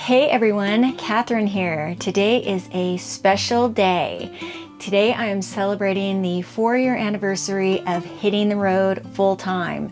Hey everyone, Catherine here. Today is a special day. Today I am celebrating the 4-year anniversary of hitting the road full time.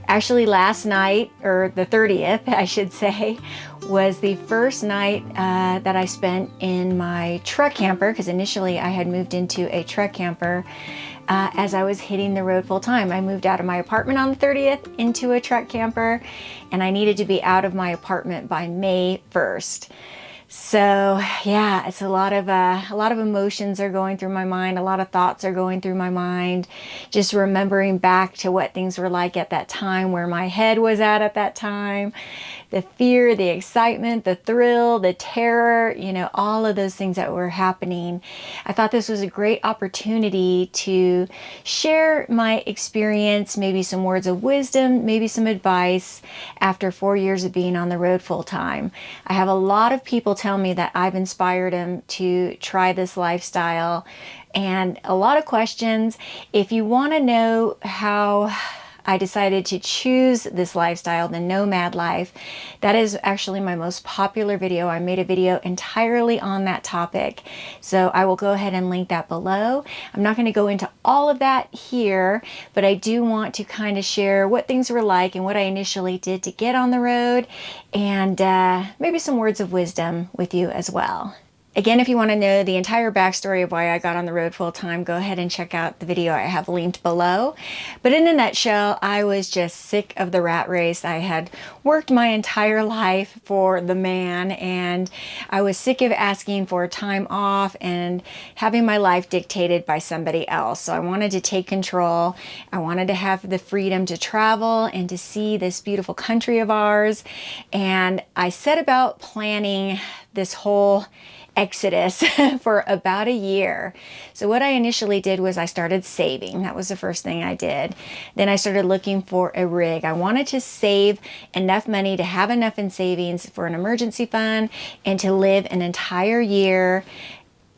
Actually last night, or the 30th I should say, was the first night that I spent in my truck camper, because initially I had moved into a truck camper as I was hitting the road full time. I moved out of my apartment on the 30th into a truck camper, and I needed to be out of my apartment by May 1st. So yeah, it's a lot of emotions are going through my mind. A lot of thoughts are going through my mind. Just remembering back to what things were like at that time, where my head was at that time. The fear, the excitement, the thrill, the terror, all of those things that were happening. I thought this was a great opportunity to share my experience, maybe some words of wisdom, maybe some advice after 4 years of being on the road full time. I have a lot of people tell me that I've inspired them to try this lifestyle, and a lot of questions. If you want to know how I decided to choose this lifestyle, the nomad life, that is actually my most popular video. I made a video entirely on that topic, so I will go ahead and link that below. I'm not going to go into all of that here, but I do want to kind of share what things were like and what I initially did to get on the road, and maybe some words of wisdom with you as well. Again, if you want to know the entire backstory of why I got on the road full time, go ahead and check out the video I have linked below. But in a nutshell, I was just sick of the rat race. I had worked my entire life for the man, and I was sick of asking for time off and having my life dictated by somebody else. So I wanted to take control. I wanted to have the freedom to travel and to see this beautiful country of ours. And I set about planning this whole exodus for about a year. So what I initially did was I started saving. That was the first thing I did. Then I started looking for a rig. I wanted to save enough money to have enough in savings for an emergency fund and to live an entire year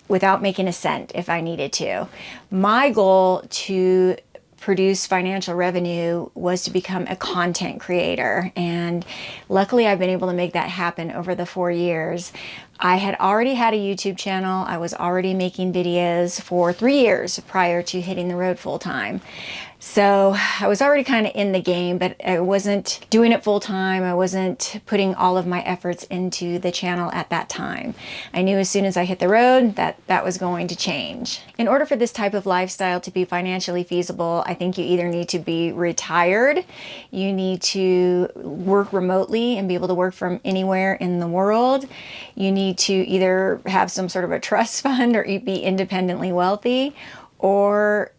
without making a cent if I needed to. My goal to produce financial revenue was to become a content creator, and luckily I've been able to make that happen over the 4 years. I had already had a YouTube channel. I was already making videos for 3 years prior to hitting the road full time. So I was already kind of in the game, but I wasn't doing it full time. I wasn't putting all of my efforts into the channel at that time. I knew as soon as I hit the road that was going to change. In order for this type of lifestyle to be financially feasible, I think you either need to be retired, you need to work remotely and be able to work from anywhere in the world, you need to either have some sort of a trust fund or be independently wealthy, or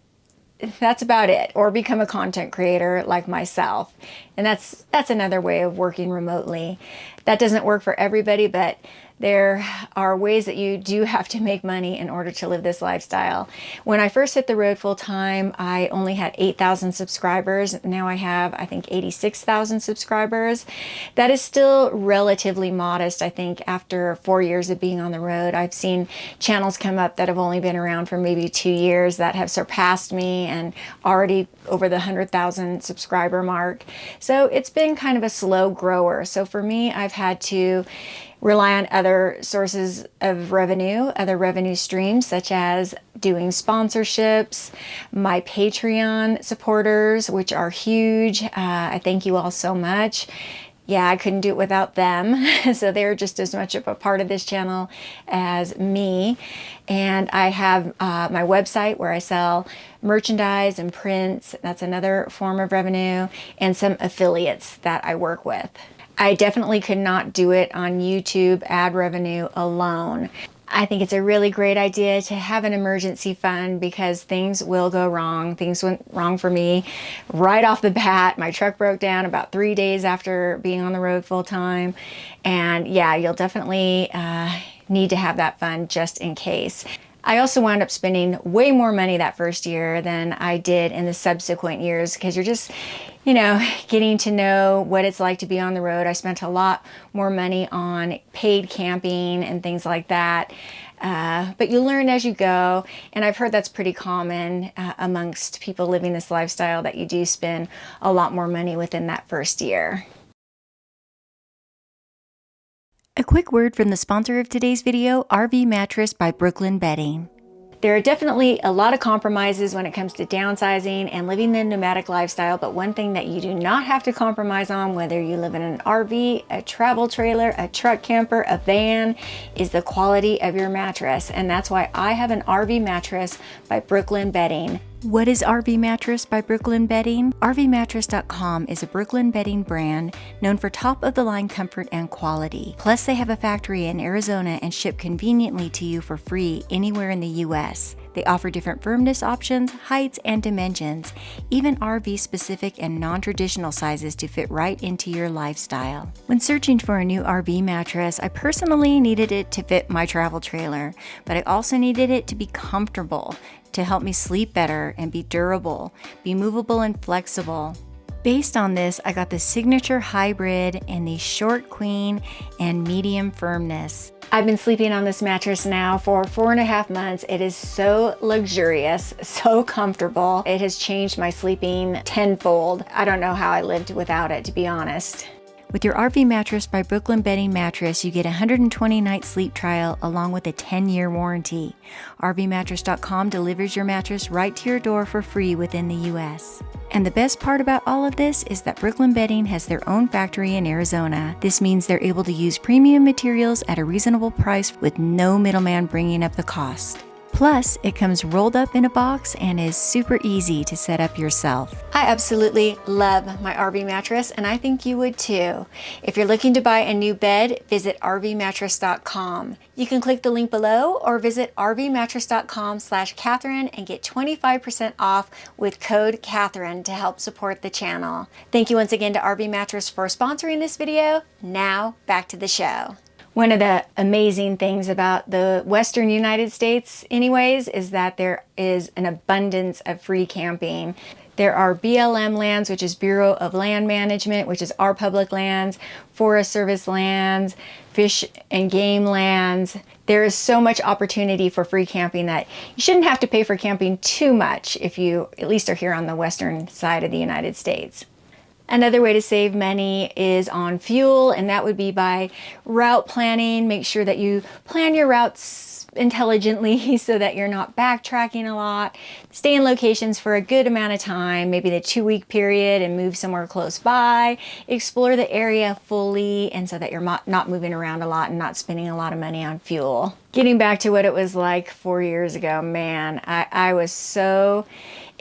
that's about it, or become a content creator like myself. And that's another way of working remotely. That doesn't work for everybody, but there are ways that you do have to make money in order to live this lifestyle. When I first hit the road full time, I only had 8,000 subscribers. Now I have, I think, 86,000 subscribers. That is still relatively modest, I think, after 4 years of being on the road. I've seen channels come up that have only been around for maybe 2 years that have surpassed me and already over the 100,000 subscriber mark. So it's been kind of a slow grower. So for me, I've had to rely on other sources of revenue, other revenue streams, such as doing sponsorships, my Patreon supporters, which are huge. I thank you all so much. Yeah, I couldn't do it without them. So they're just as much of a part of this channel as me. And I have my website where I sell merchandise and prints. That's another form of revenue, and some affiliates that I work with. I definitely could not do it on YouTube ad revenue alone. I think it's a really great idea to have an emergency fund, because things will go wrong. Things went wrong for me right off the bat. My truck broke down about 3 days after being on the road full time. And yeah, you'll definitely need to have that fund just in case. I also wound up spending way more money that first year than I did in the subsequent years, because you're just, getting to know what it's like to be on the road. I spent a lot more money on paid camping and things like that. But you learn as you go, and I've heard that's pretty common amongst people living this lifestyle, that you do spend a lot more money within that first year. A quick word from the sponsor of today's video, RV Mattress by Brooklyn Bedding. There are definitely a lot of compromises when it comes to downsizing and living the nomadic lifestyle, but one thing that you do not have to compromise on, whether you live in an RV, a travel trailer, a truck camper, a van, is the quality of your mattress. And that's why I have an RV mattress by Brooklyn Bedding. What is RV Mattress by Brooklyn Bedding? RVmattress.com is a Brooklyn Bedding brand known for top-of-the-line comfort and quality. Plus, they have a factory in Arizona and ship conveniently to you for free anywhere in the U.S. They offer different firmness options, heights, and dimensions, even RV-specific and non-traditional sizes to fit right into your lifestyle. When searching for a new RV mattress, I personally needed it to fit my travel trailer, but I also needed it to be comfortable, to help me sleep better and be durable, be movable and flexible. Based on this, I got the signature hybrid in the short queen and medium firmness. I've been sleeping on this mattress now for 4.5 months. It is so luxurious, so comfortable. It has changed my sleeping tenfold. I don't know how I lived without it, to be honest. With your RV Mattress by Brooklyn Bedding mattress, you get a 120-night sleep trial along with a 10-year warranty. RVmattress.com delivers your mattress right to your door for free within the U.S. And the best part about all of this is that Brooklyn Bedding has their own factory in Arizona. This means they're able to use premium materials at a reasonable price with no middleman bringing up the cost. Plus, it comes rolled up in a box and is super easy to set up yourself. I absolutely love my RV mattress, and I think you would too. If you're looking to buy a new bed, visit rvmattress.com. You can click the link below or visit rvmattress.com/Catherine and get 25% off with code Catherine to help support the channel. Thank you once again to RV Mattress for sponsoring this video. Now, back to the show. One of the amazing things about the Western United States anyways is that there is an abundance of free camping. There are BLM lands, which is Bureau of Land Management, which is our public lands, Forest Service lands, fish and game lands. There is so much opportunity for free camping that you shouldn't have to pay for camping too much if you at least are here on the western side of the United States. Another way to save money is on fuel, and that would be by route planning. Make sure that you plan your routes intelligently so that you're not backtracking a lot. Stay in locations for a good amount of time, maybe the 2-week period, and move somewhere close by. Explore the area fully, and so that you're not moving around a lot and not spending a lot of money on fuel. Getting back to what it was like 4 years ago, man, I was so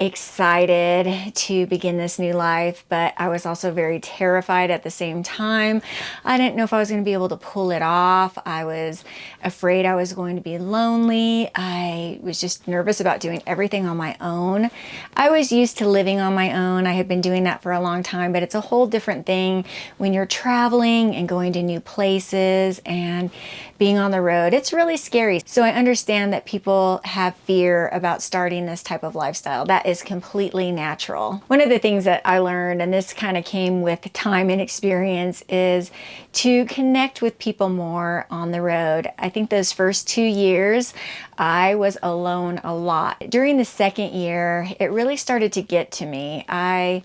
excited to begin this new life, but I was also very terrified at the same time. I didn't know if I was going to be able to pull it off. I was afraid I was going to be lonely. I was just nervous about doing everything on my own. I was used to living on my own. I had been doing that for a long time, but it's a whole different thing when you're traveling and going to new places and being on the road. It's really scary. So I understand that people have fear about starting this type of lifestyle. That is completely natural. One of the things that I learned, and this kind of came with time and experience, is to connect with people more on the road. I think those first 2 years, I was alone a lot. During the second year, it really started to get to me. I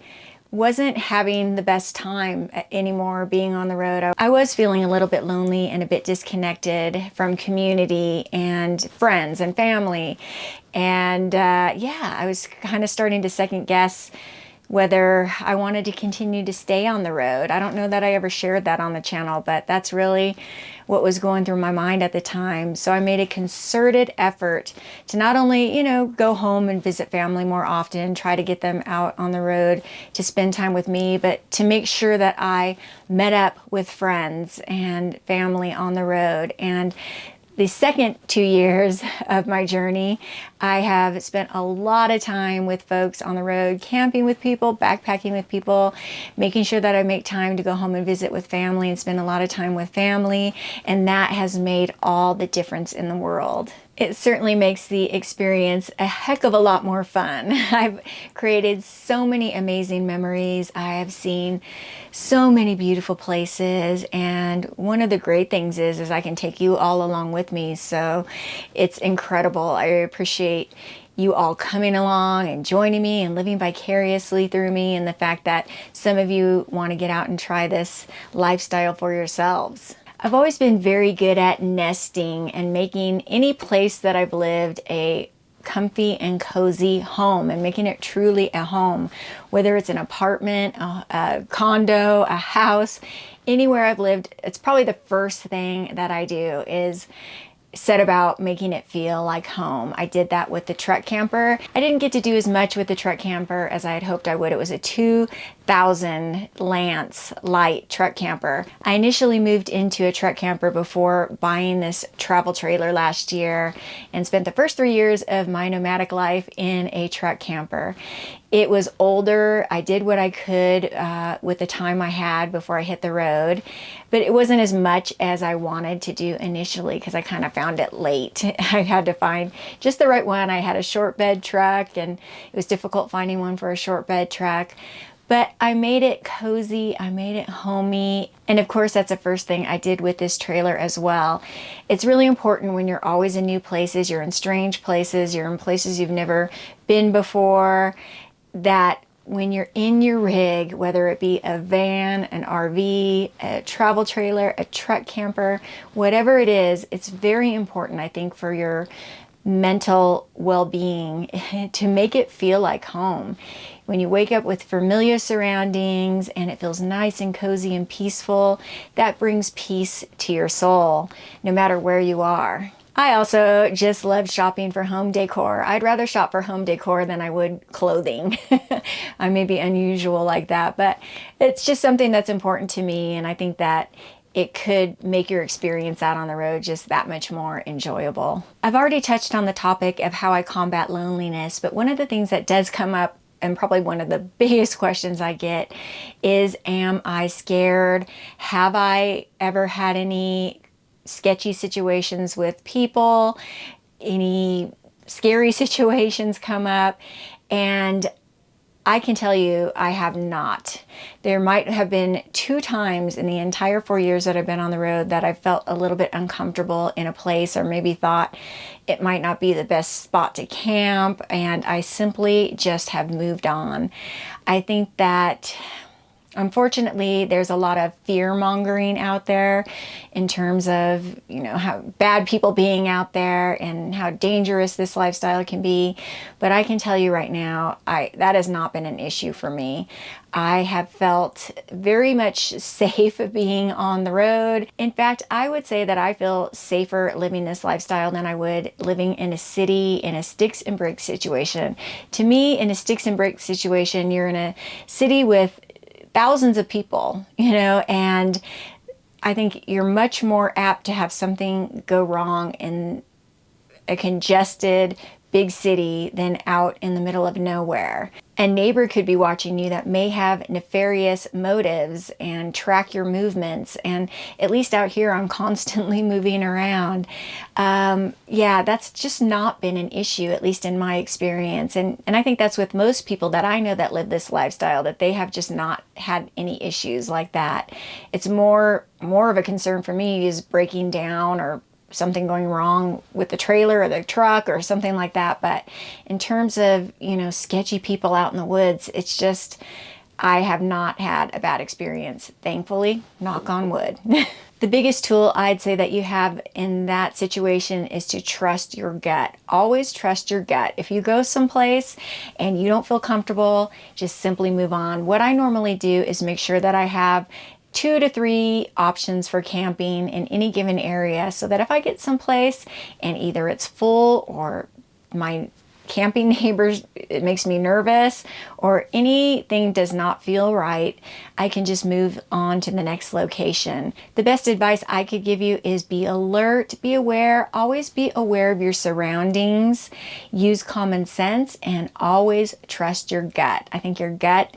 wasn't having the best time anymore being on the road. I was feeling a little bit lonely and a bit disconnected from community and friends and family. And yeah, I was kind of starting to second guess whether I wanted to continue to stay on the road. I don't know that I ever shared that on the channel, but that's really what was going through my mind at the time. So I made a concerted effort to not only, go home and visit family more often, try to get them out on the road to spend time with me, but to make sure that I met up with friends and family on the road. And the second 2 years of my journey, I have spent a lot of time with folks on the road, camping with people, backpacking with people, making sure that I make time to go home and visit with family and spend a lot of time with family. And that has made all the difference in the world. It certainly makes the experience a heck of a lot more fun. I've created so many amazing memories. I have seen so many beautiful places, and one of the great things is I can take you all along with me, so it's incredible. I appreciate you all coming along and joining me and living vicariously through me, and the fact that some of you want to get out and try this lifestyle for yourselves. I've always been very good at nesting and making any place that I've lived a comfy and cozy home and making it truly a home, whether it's an apartment, a condo, a house, anywhere I've lived. It's probably the first thing that I do is set about making it feel like home. I did that with the truck camper. I didn't get to do as much with the truck camper as I had hoped I would. It was a 2000 Lance light truck camper. I initially moved into a truck camper before buying this travel trailer last year and spent the first 3 years of my nomadic life in a truck camper. It was older. I did what I could with the time I had before I hit the road, but it wasn't as much as I wanted to do initially because I kind of found it late. I had to find just the right one. I had a short bed truck and it was difficult finding one for a short bed truck, but I made it cozy. I made it homey. And of course, that's the first thing I did with this trailer as well. It's really important when you're always in new places, you're in strange places, you're in places you've never been before, that when you're in your rig, whether it be a van, an RV, a travel trailer, a truck camper, whatever it is, it's very important, I think, for your mental well-being to make it feel like home. When you wake up with familiar surroundings and it feels nice and cozy and peaceful, that brings peace to your soul, no matter where you are. I also just love shopping for home decor. I'd rather shop for home decor than I would clothing. I may be unusual like that, but it's just something that's important to me, and I think that it could make your experience out on the road just that much more enjoyable. I've already touched on the topic of how I combat loneliness, but one of the things that does come up, and probably one of the biggest questions I get, is, am I scared? Have I ever had any sketchy situations with people, any scary situations come up? And I can tell you I have not. There might have been 2 times in the entire 4 years that I've been on the road that I felt a little bit uncomfortable in a place, or maybe thought it might not be the best spot to camp, and I simply just have moved on. I think that unfortunately, there's a lot of fear-mongering out there in terms of, how bad people being out there and how dangerous this lifestyle can be. But I can tell you right now, that has not been an issue for me. I have felt very much safe being on the road. In fact, I would say that I feel safer living this lifestyle than I would living in a city in a sticks and bricks situation. To me, in a sticks and bricks situation, you're in a city with thousands of people, and I think you're much more apt to have something go wrong in a congested big city than out in the middle of nowhere. A neighbor could be watching you that may have nefarious motives and track your movements. And at least out here, I'm constantly moving around. Yeah, that's just not been an issue, at least in my experience. And I think that's with most people that I know that live this lifestyle, that they have just not had any issues like that. It's more of a concern for me is breaking down or something going wrong with the trailer or the truck or something like that. But in terms of, sketchy people out in the woods, it's just, I have not had a bad experience, thankfully, knock on wood. The biggest tool I'd say that you have in that situation is to trust your gut. Always trust your gut. If you go someplace and you don't feel comfortable, just simply move on. What I normally do is make sure that I have 2 to 3 options for camping in any given area, so that if I get someplace and either it's full or my camping neighbors, it makes me nervous, or anything does not feel right, I can just move on to the next location. The best advice I could give you is be alert, be aware, always be aware of your surroundings, use common sense, and always trust your gut. I think your gut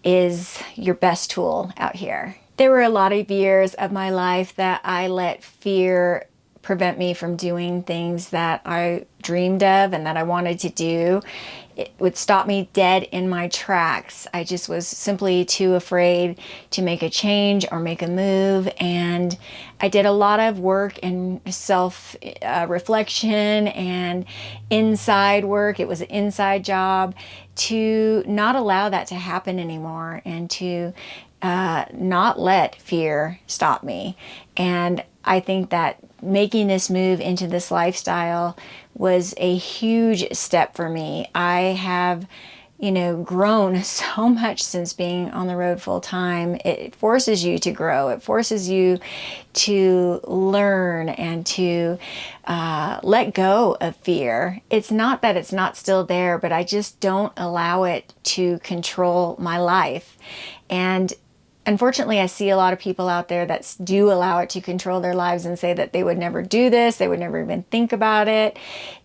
is your best tool out here. There were a lot of years of my life that I let fear prevent me from doing things that I dreamed of and that I wanted to do. It would stop me dead in my tracks. I just was simply too afraid to make a change or make a move. And I did a lot of work and self-reflection and inside work. It was an inside job to not allow that to happen anymore, and to not let fear stop me. And I think that making this move into this lifestyle was a huge step for me. I have, grown so much since being on the road full time. It forces you to grow. It forces you to learn and to let go of fear. It's not that it's not still there, but I just don't allow it to control my life. And unfortunately, I see a lot of people out there that do allow it to control their lives and say that they would never do this, they would never even think about it.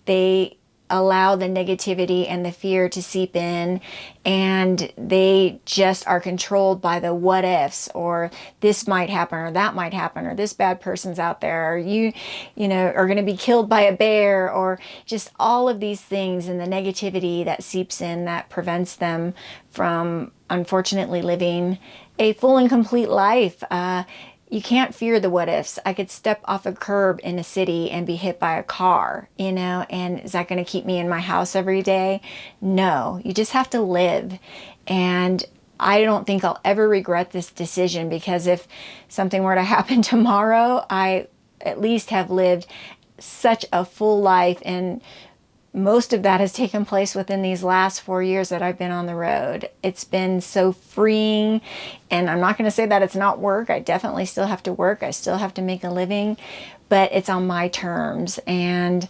They allow the negativity and the fear to seep in, and they just are controlled by the what ifs, or this might happen, or that might happen, or this bad person's out there, or you are going to be killed by a bear, or just all of these things, and the negativity that seeps in that prevents them from, unfortunately, living a full and complete life. You can't fear the what ifs. I could step off a curb in a city and be hit by a car, and is that going to keep me in my house every day? No, you just have to live. And I don't think I'll ever regret this decision, because if something were to happen tomorrow, I at least have lived such a full life, and most of that has taken place within these last 4 years that I've been on the road. It's been so freeing, and I'm not going to say that it's not work. I definitely still have to work. I still have to make a living, but it's on my terms, and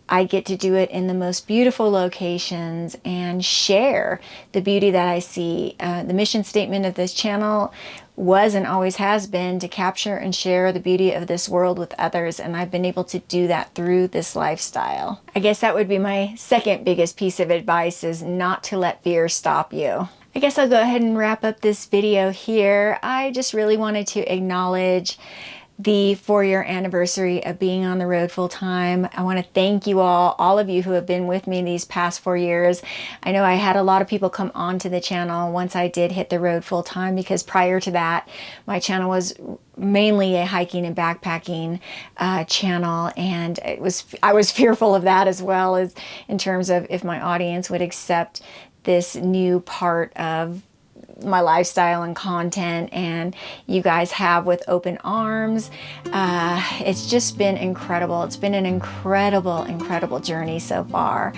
I get to do it in the most beautiful locations and share the beauty that I see. The mission statement of this channel was and always has been to capture and share the beauty of this world with others, and I've been able to do that through this lifestyle. I guess that would be my second biggest piece of advice, is not to let fear stop you. I guess I'll go ahead and wrap up this video here. I just really wanted to acknowledge the 4-year anniversary of being on the road full time. I want to thank you all of you who have been with me these past 4 years. I know I had a lot of people come onto the channel once I did hit the road full time, because prior to that, my channel was mainly a hiking and backpacking channel, and I was fearful of that, as well as in terms of if my audience would accept this new part of my lifestyle and content, and you guys have with open arms. It's just been incredible. It's been an incredible journey so far.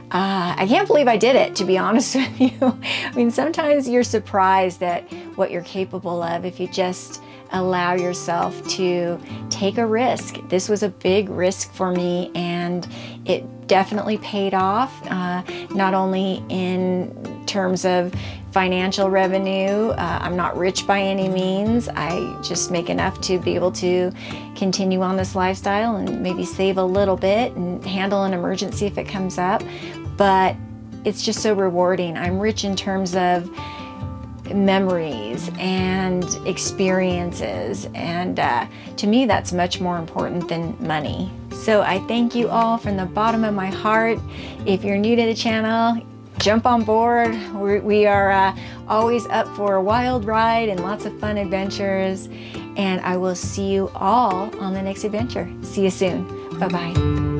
I can't believe I did it, to be honest with you. I mean, sometimes you're surprised at what you're capable of if you just allow yourself to take a risk. This was a big risk for me, and it definitely paid off, not only in terms of financial revenue. I'm not rich by any means. I just make enough to be able to continue on this lifestyle and maybe save a little bit and handle an emergency if it comes up. But it's just so rewarding. I'm rich in terms of memories and experiences, and to me that's much more important than money. So I thank you all from the bottom of my heart. If you're new to the channel, jump on board. We are always up for a wild ride and lots of fun adventures, and I will see you all on the next adventure. See you soon. Bye-bye.